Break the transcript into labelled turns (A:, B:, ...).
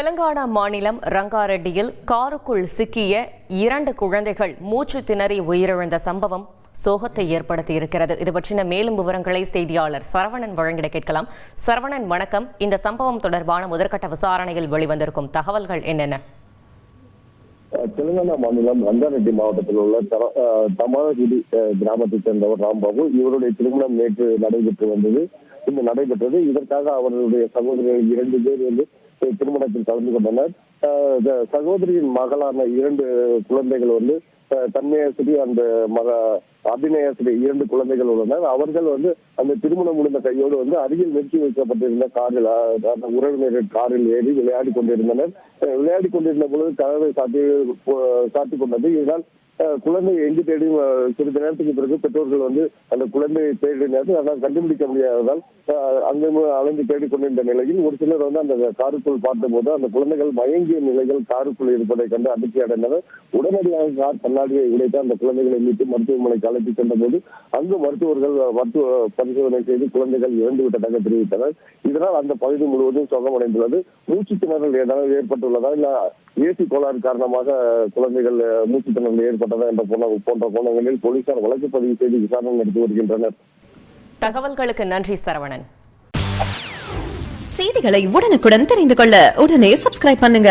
A: தெலங்கானா மாநிலம் ரங்காரெட்டியில் காருக்குள் சிக்கிய 2 குழந்தைகள் மூச்சு திணறி உயிரிழந்த சம்பவம் சோகத்தை ஏற்படுத்தியிருக்கிறது. இது பற்றின மேலும் விவரங்களை செய்தியாளர் சரவணன் வழங்கிட கேட்கலாம். சரவணன், வணக்கம். இந்த சம்பவம் தொடர்பான முதற்கட்ட விசாரணையில் வெளிவந்திருக்கும் தகவல்கள் என்னென்ன?
B: தெலுங்கானா மாநிலம் ரங்காரெட்டி மாவட்டத்தில் உள்ள தமாலகிரி கிராமத்தைச் சேர்ந்தவர் ராம்பாபு. இவருடைய திருமணம் நேற்று நடைபெற்றது. இதற்காக அவர்களுடைய சகோதரர்கள் 2 பேர் திருமணத்தில் கலந்து கொண்டனர். சகோதரியின் மகளான 2 குழந்தைகள் தன்மையாசிரி அந்த அபிநயாசிரி 2 குழந்தைகள் உள்ளனர். அவர்கள் அந்த திருமணம் முடிந்த கையோடு அருகில் நிறுத்தி வைக்கப்பட்டிருந்த காரில், அந்த உறவினர்கள் காரில் ஏறி விளையாடி கொண்டிருந்தனர். விளையாடி கொண்டிருந்த பொழுது கதவை சாத்தி கொண்டது. இதனால் குழந்தை எங்கு தேடி சிறிது நேரத்துக்கு பிறகு பெற்றோர்கள் அந்த குழந்தையை தேடினர். ஆனால் கண்டுபிடிக்க முடியாததால் அங்கு அலைந்து தேடிக்கொண்டிருந்த நிலையில் ஒரு சிலர் அந்த காருக்குள் பார்த்தபோது அந்த குழந்தைகள் மயங்கிய நிலைகள் காருக்குள் இருப்பதை கண்டு அதிர்ச்சி அடைந்தனர். உடனடியாக கார் கண்ணாடியை உடைத்து அந்த குழந்தைகளை மீட்டு மருத்துவமனைக்கு அழைத்து சென்ற போது அங்கு மருத்துவர்கள் மருத்துவ பரிசோதனை செய்து குழந்தைகள் இறந்து விட்டதாக தெரிவித்தனர். இதனால் அந்த பகுதி முழுவதும் சோகமடைந்துள்ளது. மூச்சு திணறல் ஏதாவது ஏற்பட்டுள்ளதா, இல்ல ஏசி கோளாறு காரணமாக குழந்தைகள் மூச்சு திணறல் ஏற்பட்டதா என்ற போன்ற கோணங்களில் போலீசார் வழக்கு பதிவு செய்து விசாரணை நடத்தி வருகின்றனர்.
A: தகவல்களுக்கு நன்றி சரவணன்.
C: செய்திகளை உடனுக்குடன் தெரிந்து கொள்ள உடனே சப்ஸ்கிரைப் பண்ணுங்க.